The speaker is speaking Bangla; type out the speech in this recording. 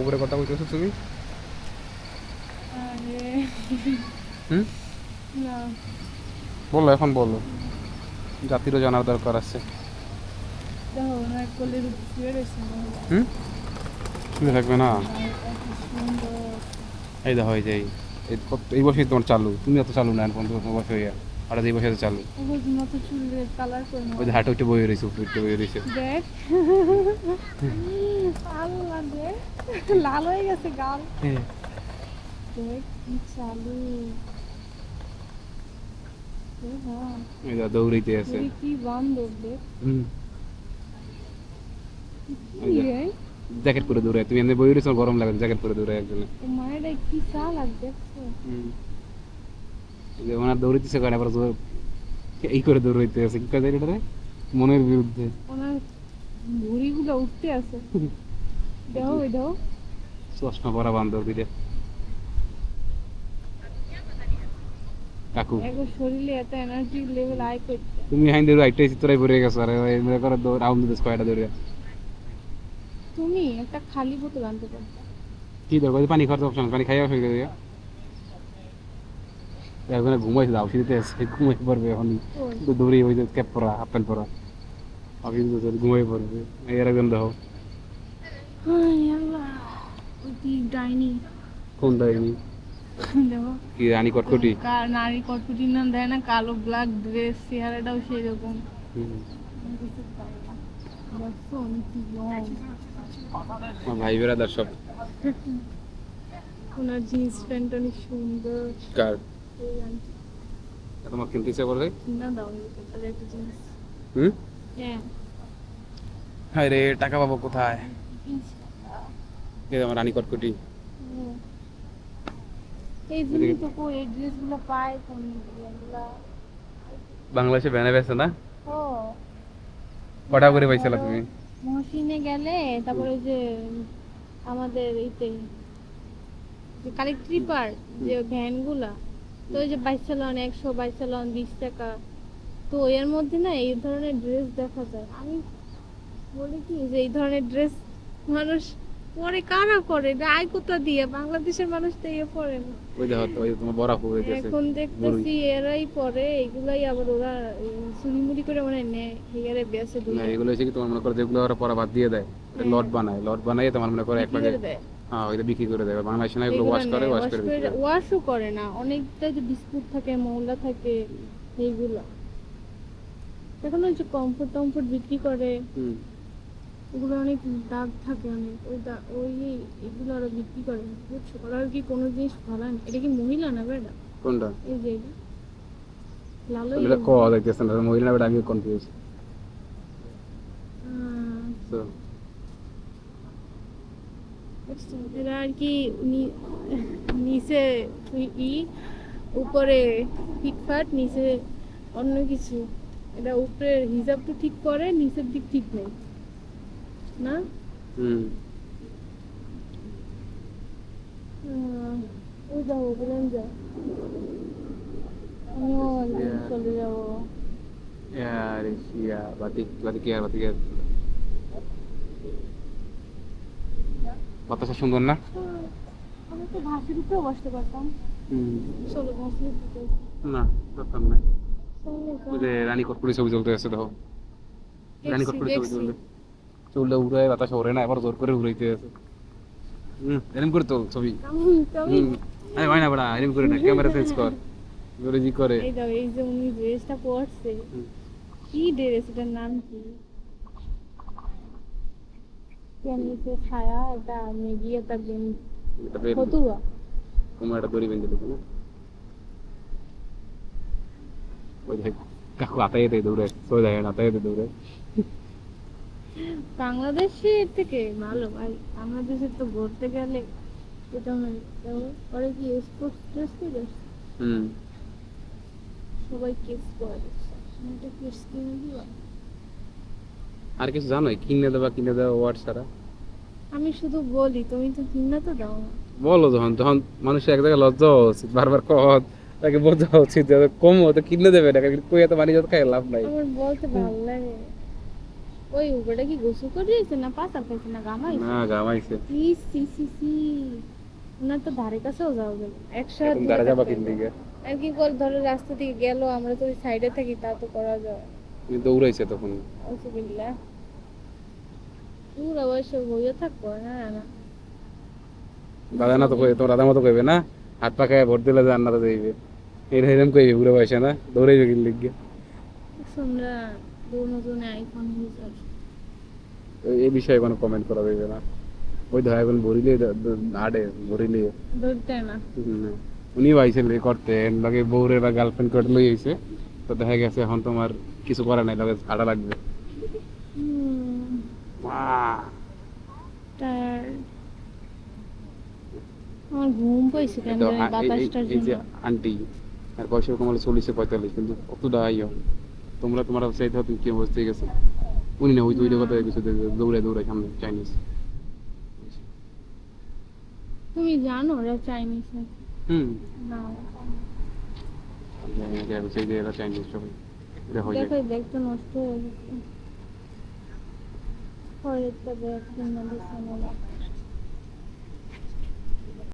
উপরে কথা বলতেছো তুমি? আরে হুম, না, বলো এখন বলো, জাতিরও জানার দরকার আছে। দেখো ওনার কোলের উপর শুয়ে রয়েছে মহিলা। হুম, শুনে থাকবে না? আর এত সুন্দর। এই দেখো এই যে এই বছরই তোমার চালু, তুমি এত চালু না এখন, তোমার বছর হইয়া আর এই বছর চালু। ওর মতো চুলের কালার করে ওই নেওয়া যে হাঁটু যায়। একটু বয়ে রয়েছে, উপরে একটু বয়ে রয়েছে। দেখ আল্লাহ দেখ, লাল হয়ে গেছে গাল। হ্যাঁ। দেখ কি চালু। এ বাবা, এই দেখো দৌড়াইতে আছে। এরে কি বান্দর দেখ। হুম, কি রে, জ্যাকেট পরে দৌড়ায়, তুমি এমনি বয়ে রয়েছো, গরম লাগে, জ্যাকেট পরে দৌড়ায় একজনে। ও মায়েরা কি চালাক দেখছো। হুম, এই যে ওনার দৌড়াইতেছে কারণ আবার জোর এই করে দৌড়াইতে আছে, কি কাজে এটা রে? মনের বিরুদ্ধে। ওনার ভুঁড়িগুলো উঠতে আছে। দেখো ওই দেখো। চশমা পরা বান্ধব দিলে কাকু। এগো শরীরে এত এনার্জি লেভেল আই করতে। তুমি হাইন দৌড়ে আইটাই চিত্রাই পড়ে গেছো, আর মনে করো রাউন্ড দিতেছ কয়টা দৌড়ে। তুমি একটা খালি বোতল আনতে পারতা। কি দরকার, পানি খাওয়ার অপশন, পানি খাইয়া অসুবিধা হয়ে এখন ঘুমাইছে, আউসি দিতে আছে, ঘুমাই পড়বে এখন। ওই দৌড়ে ওই যে ক্যাপ পরা, হাফ প্যান্ট পরা, অফিস ঘুমাই পড়বে। এর একজন দেখো। হায় আল্লাহ, ওই কি ডাইনি। কোন দেয়নি? দেখো কি রানী কটকটি? নারী কটকুটি নাম দেয় না, কালো ব্ল্যাক ড্রেস, চেহারাটাও সেই রকম। হুম। দেখছো অনেক লং। আমার ভাই বেড়াদার সব। ওনার জিন্স প্যান্ট অনেক সুন্দর। কার? এই আন্টি তোমার কিনতে ইচ্ছা করে? কিনা দাও তাহলে একটা জিনিস। হুম। হ্যাঁ হায় রে, টাকা পাবো কোথায়? ইনশাআল্লাহ। এই যে আমার রানী কটকটি। হ্যাঁ। এই জন্যই তো কই এই ড্রেসগুলো পায় কোন এগুলা। বাংলাদেশে ব্যানে বেছে না? ও কটা করে পাইছিলা তুমি? মহসিনে গেলে তারপরে ওই যে আমাদের এইতে যে কালেক্ট ট্রিপার যে ভ্যানগুলা, তো ওই যে 22 চালান 100, 22 চালান 20 টাকা, তো এর মধ্যে না এই ধরনের ড্রেস দেখা যায়। আমি বলি কি যে এই ধরনের ড্রেস মানুষ পরে কারা পরে, এটা আয় কোথা দিয়ে, বাংলাদেশের মানুষ তো ইয়ে পরে না। ওই দেখো তো, ওই যে তোমার বড় হয়ে গেছে। এখন দেখতেছি এরাই পরে এগুলাই, আবার ওরা চুরিমুড়ি করে মানে নেয় হেয়ারে বেসে না, দুই এগুলো হচ্ছে কি তোমার মনে করো যেগুলো ওরা পরা বাদ দিয়ে দেয়, লট বানায়, লট বানাই তোমার মনে করো এক বিক্রি প্যাকেট। করে দেয়। হ্যাঁ, ওইটা বিক্রি করে দেয়। বাংলাদেশে না এগুলো ওয়াশ করে, ওয়াশ করে বিক্রি করে। ওয়াশও করে না, অনেকটা যে বিস্কুট থাকে ময়লা থাকে এইগুলো। এখন ওই যে কমফোর্ট টমফোর্ট বিক্রি করে, হুম। ওগুলো অনেক দাগ থাকে অনেক, ওই এগুলো ওরা বিক্রি করে বুঝছো। ওরা আর কি কোনো জিনিস ভালো না। এটা কি মহিলা না বেটা? কোনটা? এই যে এটা লালো এটা ক দেখতেছ না, মহিলা বেটা, আমি কনফিউজ। তো এরা আর কি নিচে ই উপরে ফিটফাট, নিচে অন্য কিছু। এটা উপরের হিজাবটা ঠিক করে, নিচের দিক ঠিক নেই না। হুম। ওই যাবো বলেন যা, আমিও একদিন চলে যাবো। यार या বাতিক বাতিক ইয়ার বাতিক ইয়ার। বাতাসটা সুন্দর না? আমি তো ঘাসের উপরেও বসতে পারতাম। হুম। চলো ঘাসের উপরে। না, দরকার নাই। চলো ওই যে রানী কটকটি ছবি চলতে আছে দেখো, রানী দেখছি কটকটি ছবি দেখছি। চলতে, চুলটা উড়ায়, বাতাস ওড়ে না, এবার জোর করে উড়াইতে আছে। এরম করে তোল ছবি। তুমি আরে হয় না বড়া, এরম করে না, ক্যামেরা চেঞ্জ কর, জোরে জি করে। এই দাও, এই যে উনি ড্রেসটা পরছে, হুম। কি ড্রেস, এটার নাম কি? নিচে ছায়া, এটা মেগি, এটা এটা বের ফতুয়া। তোমার একটা দড়ি বেঁধে দিতে না? ওই দেখ কাকু আতাইতে দৌড়ে, সই যায় না, আতাইতে দৌড়ে। বাংলাদেশের থেকে ভালো ভাই, বাংলাদেশে তো ঘুরতে গেলে এটা হয়। ওরা কি স্পোর্টস ড্রেস পরে হুম। সবাই কিস করে, এটা কিস কিনে দিবা। আর কিছু জানো কিনে দেওয়া ওয়ার্ড ছাড়া? আমি শুধু বলি, তুমি তো কিনা তো দাও না। বলো, যখন যখন মানুষের এক জায়গায় লজ্জা হওয়া উচিত, বারবার কত তাকে বোঝা উচিত যে কম হতে কিনে দেবে না, কই এত বাণিজ্য খাই লাভ নাই। আমার বলতে ভালো লাগে। ওই উবেটা কি গোসল করে দিয়েছে না পাতা খাইছে না গামাইছে? না গামাইছে। সি সি সি সি ওনার তো ধারে কাছেও যাওয়া যাবে একশো হাত এখন দূরে দাঁড়া যাবা থাকতে কিন হবে। দিকে? আর কি করে ধরো রাস্তা থেকে গেল আমরা তো ওই সাইডে থাকি তা তো করা যায়। তুমি দৌড়াইছে তখন। আলহামদুলিল্লাহ পুরো বয়সে হইয়া থাকবো না না দাদা না তো কই, তোমার দাদা মতো কইবে না, হাত পা খায় ভোট দিলে জান্নাতে যাইবে, এরকম কইবে বুড়ো বয়সে না, দৌড়াইবে কিন দিকে। আমরা দুজনে আইফোন ইউজার এই বিষয়ে কোনো কমেন্ট করা যাবে না। ওই ধর এখন ভরিলে আড়ে ভরিলে ধরতে না উনি আইছিল করতে লগে বউরে বা গার্লফ্রেন্ড করে লই আইছে, তো দেখা গেছে এখন তোমার কিছু করা নাই, লগে আড়া লাগবে। টায়ার্ড আমার ঘুম পাইছে কেন তো জানি বাতাসটার এই যে জন্য আন্টি আর বয়স এরকম হলো 40-45, কিন্তু কতটা আইও তোমরা, তোমার চাইতে হবে কি অবস্থা হয়ে গেছে। উনি না ওই দুইটা কথা কিছু দৌড়ে দৌড়ে সামনে চাইনিজ। তুমি জানো ওরা চাইনিজ নাকি? হুম না সেই যে এরা চাইনিজ সবাই এটা হয়ে যায়। দেখো দেখতে নষ্ট হয়ে গেছে পরেরটা দেখ কিনা দিচ্ছে না